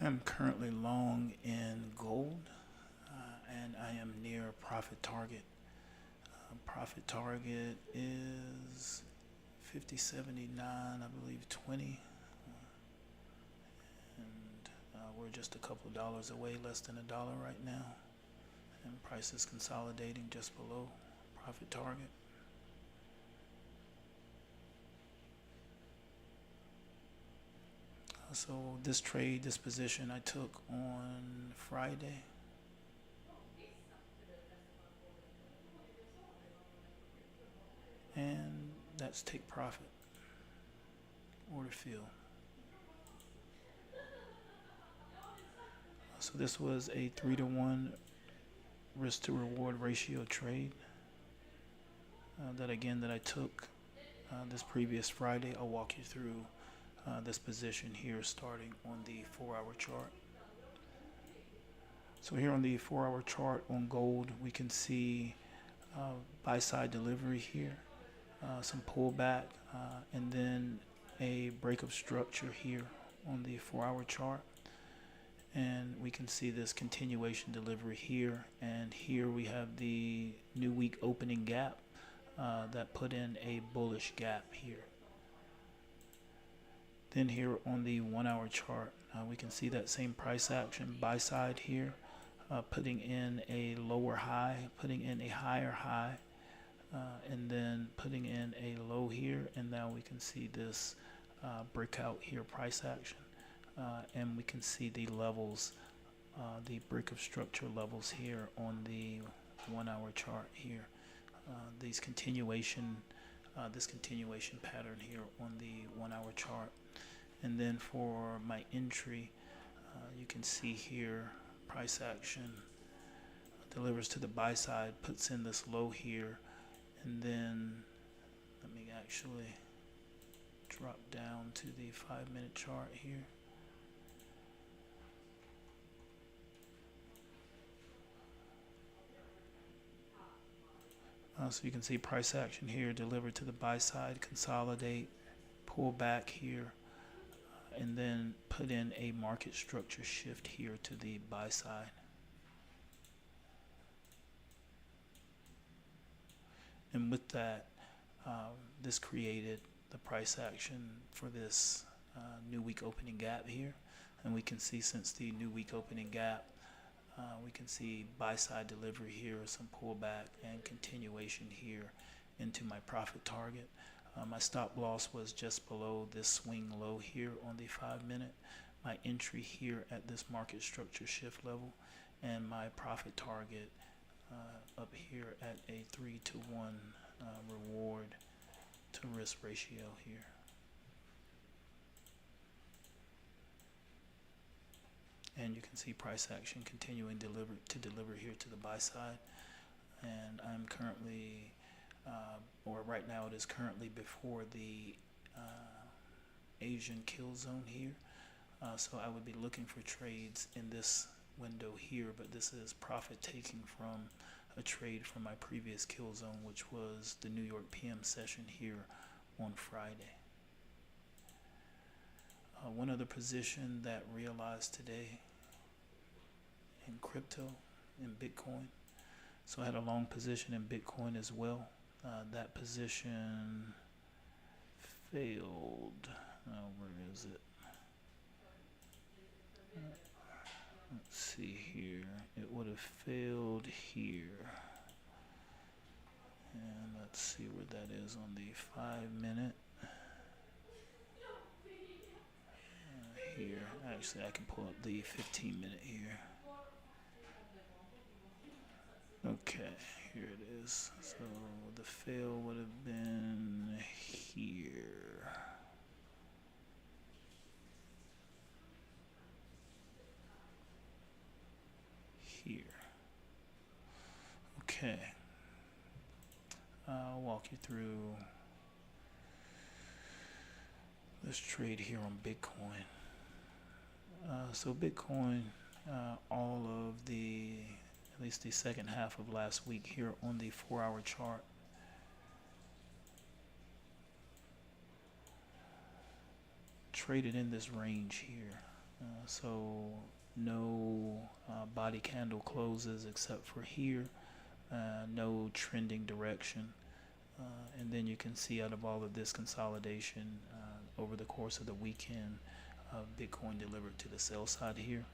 I'm currently long in gold, and I am near profit target. Profit target is 50.79, I believe 20, and we're just a couple of dollars away, less than a dollar right now, and price is consolidating just below profit target. So this trade, this position I took on Friday. And that's take profit, order fill. So this was a 3-to-1 risk to reward ratio trade that I took this previous Friday. I'll walk you through this position here starting on the 4-hour chart. So here on the 4-hour chart on gold, we can see buy side delivery here, some pullback, and then a break of structure here on the 4-hour chart. And we can see this continuation delivery here, and here we have the new week opening gap that put in a bullish gap here. Then here on the 1-hour chart, we can see that same price action, buy side here, putting in a lower high, putting in a higher high, and then putting in a low here, and now we can see this breakout here, price action. And we can see the levels, the break of structure levels here on the 1-hour chart here. This continuation pattern here on the 1-hour chart. And then for my entry, you can see here price action delivers to the buy side, puts in this low here, and then let me actually drop down to the 5-minute chart here. So you can see price action here delivered to the buy side, consolidate, pull back here, and then put in a market structure shift here to the buy side. And with that, this created the price action for this new week opening gap here. And we can see since the new week opening gap, we can see buy side delivery here, some pullback and continuation here into my profit target. My stop loss was just below this swing low here on the 5-minute. My entry here at this market structure shift level, and my profit target up here at a 3-to-1 reward to risk ratio here. And you can see price action continuing to deliver here to the buy side. And I'm currently, or right now it is currently before the Asian kill zone here. So I would be looking for trades in this window here, but this is profit taking from a trade from my previous kill zone, which was the New York PM session here on Friday. One other position that realized today in crypto, in Bitcoin. So I had a long position in Bitcoin as well. That position failed. Where is it? Let's see here. It would have failed here. And let's see where that is on the 5-minute. Here, actually I can pull up the 15-minute here. Okay, here it is. So the fail would have been here. Here. Okay. I'll walk you through this trade here on Bitcoin. So Bitcoin, all of at least the second half of last week here on the 4-hour chart, traded in this range here. So no body candle closes except for here, no trending direction. And then you can see out of all of this consolidation over the course of the weekend, Bitcoin delivered to the sell side here.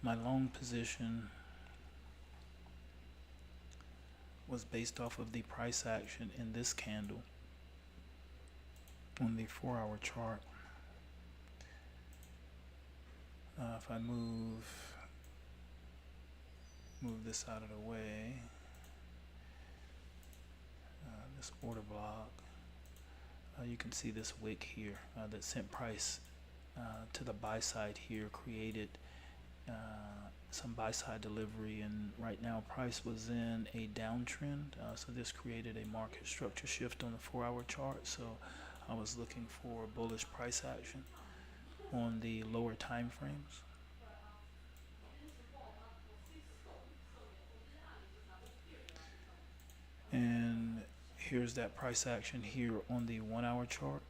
My long position was based off of the price action in this candle on the 4-hour chart. If I move this out of the way, this order block, you can see this wick here that sent price to the buy side here, created some buy side delivery, and right now price was in a downtrend, so this created a market structure shift on the 4-hour chart. So I was looking for bullish price action on the lower time frames. And here's that price action here on the 1-hour chart.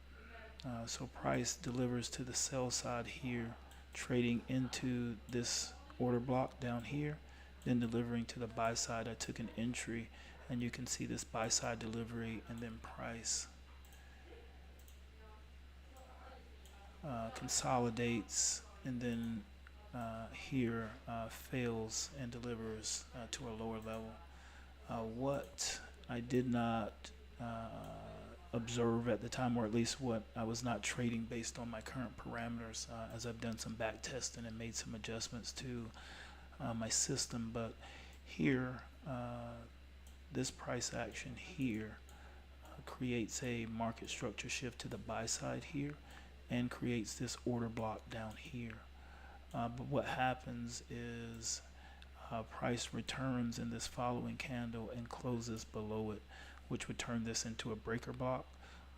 So price delivers to the sell side here, trading into this order block down here, then delivering to the buy side. I took an entry, and you can see this buy side delivery, and then price consolidates, and then here fails and delivers to a lower level. What I did not observe at the time, or at least what I was not trading based on my current parameters, as I've done some back testing and made some adjustments to my system. But here, this price action here creates a market structure shift to the buy side here, and creates this order block down here. But what happens is price returns in this following candle and closes below it, which would turn this into a breaker block,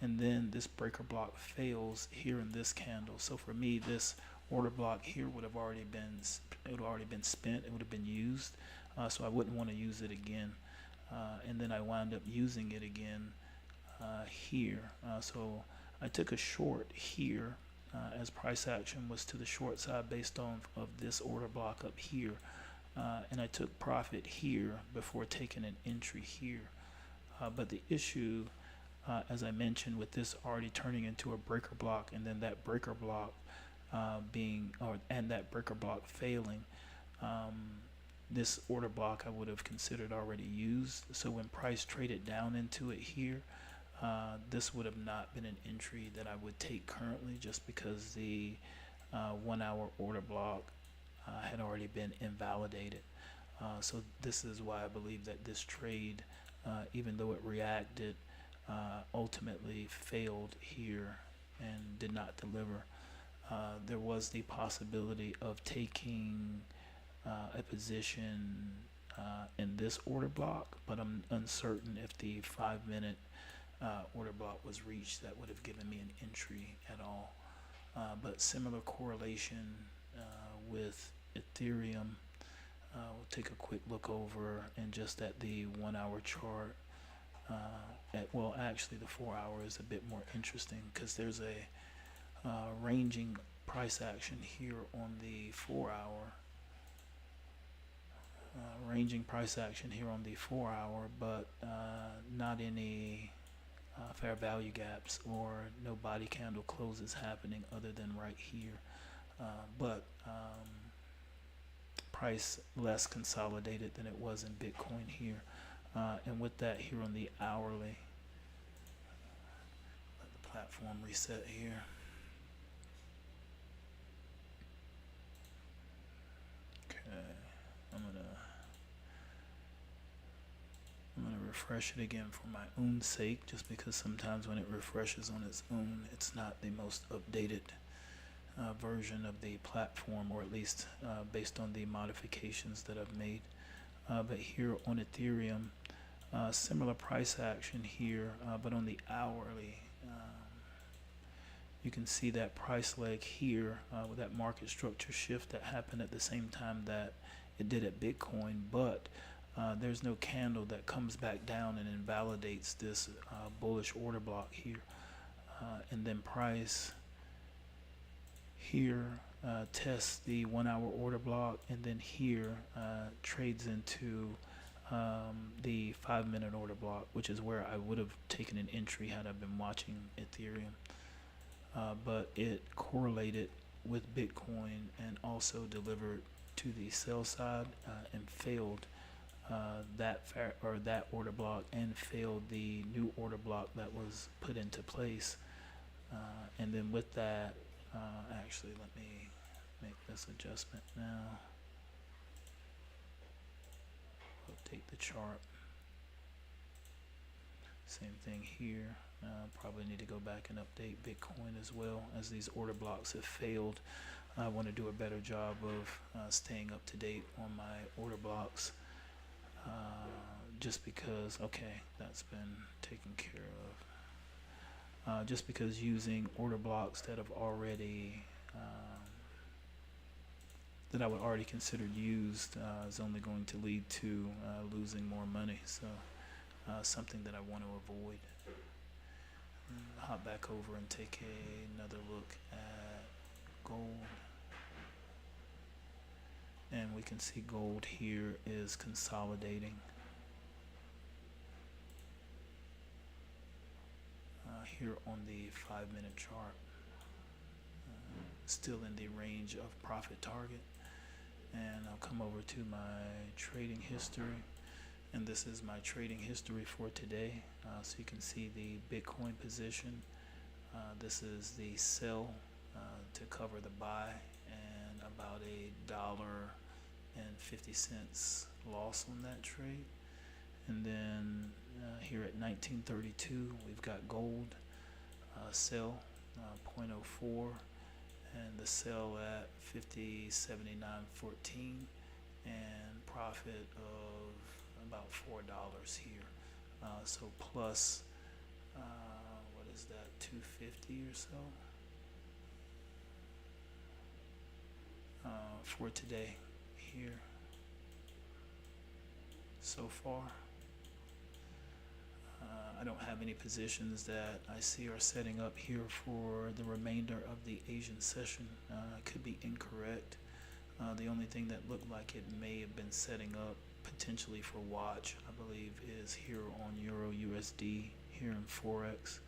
and then this breaker block fails here in this candle. So for me, this order block here would have already been spent, it would have been used, so I wouldn't want to use it again. And then I wound up using it again here. So I took a short here as price action was to the short side based on of this order block up here, and I took profit here before taking an entry here. But the issue, as I mentioned, with this already turning into a breaker block, and then that breaker block and that breaker block failing, this order block I would have considered already used. So when price traded down into it here, this would have not been an entry that I would take currently, just because the 1-hour order block had already been invalidated. So this is why I believe that this trade, even though it reacted, ultimately failed here and did not deliver. There was the possibility of taking a position in this order block, but I'm uncertain if the 5-minute order block was reached that would have given me an entry at all. But similar correlation with Ethereum. We'll take a quick look over, and just at the 1-hour chart. Actually the 4-hour is a bit more interesting, because there's a ranging price action here on the 4-hour. Ranging price action here on the 4-hour, but not any fair value gaps or no body candle closes happening other than right here. But price less consolidated than it was in Bitcoin here. And with that here on the hourly, let the platform reset here. Okay, I'm gonna refresh it again for my own sake, just because sometimes when it refreshes on its own, it's not the most updated version of the platform, or at least based on the modifications that I've made. But here on Ethereum, similar price action here, but on the hourly, you can see that price leg here with that market structure shift that happened at the same time that it did at Bitcoin, but there's no candle that comes back down and invalidates this bullish order block here. And then price here tests the 1 hour order block, and then here trades into the 5 minute order block, which is where I would have taken an entry had I been watching Ethereum. But it correlated with Bitcoin and also delivered to the sell side and failed that order block, and failed the new order block that was put into place. And then with that, actually, let me make this adjustment now. Update the chart. Same thing here. Probably need to go back and update Bitcoin as well, as these order blocks have failed. I want to do a better job of staying up to date on my order blocks, just because, okay, that's been taken care of. Just because using order blocks that have already that I would already consider used is only going to lead to losing more money. So something that I want to avoid. Hop back over and take another look at gold. And we can see gold here is consolidating. Here on the 5 minute chart. Still in the range of profit target. And I'll come over to my trading history. And this is my trading history for today. So you can see the Bitcoin position. This is the sell to cover the buy, and about $1.50 loss on that trade. And then here at 1932, we've got gold sell 0.04, and the sell at 50.7914, and profit of about $4 here. So plus what is that, 250 or so for today here so far. I don't have any positions that I see are setting up here for the remainder of the Asian session. I could be incorrect. The only thing that looked like it may have been setting up potentially for watch, I believe, is here on Euro USD here in Forex.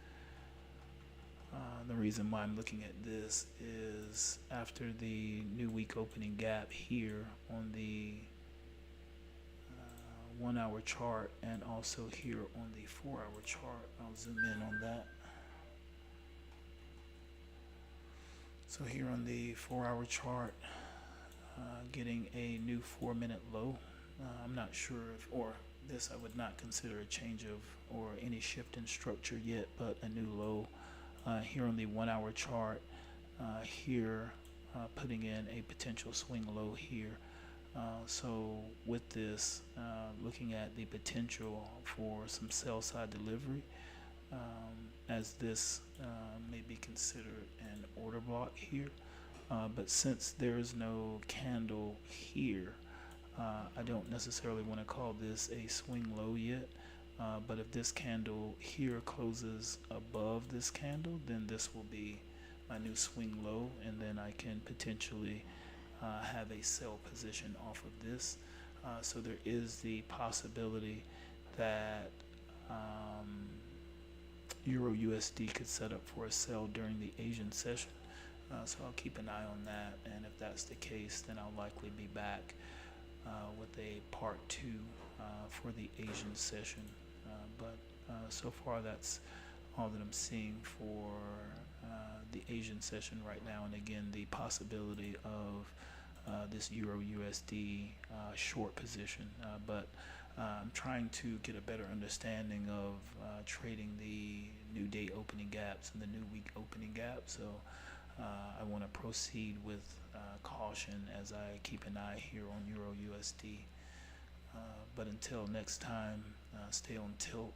The reason why I'm looking at this is after the new week opening gap here on the 1 hour chart, and also here on the 4 hour chart. I'll zoom in on that. So here on the 4 hour chart, getting a new 4 minute low. I'm not sure if, or this I would not consider a change of or any shift in structure yet, but a new low. Here on the 1 hour chart, here putting in a potential swing low here. So with this, looking at the potential for some sell side delivery, as this may be considered an order block here. But since there is no candle here, I don't necessarily want to call this a swing low yet. But if this candle here closes above this candle, then this will be my new swing low, and then I can potentially have a sell position off of this. So there is the possibility that Euro USD could set up for a sell during the Asian session. So I'll keep an eye on that, and if that's the case, then I'll likely be back with a part 2 for the Asian session. But so far that's all that I'm seeing for the Asian session right now, and again the possibility of this Euro USD short position, but I'm trying to get a better understanding of trading the new day opening gaps and the new week opening gap. So I want to proceed with caution as I keep an eye here on Euro USD. But until next time, stay on tilt.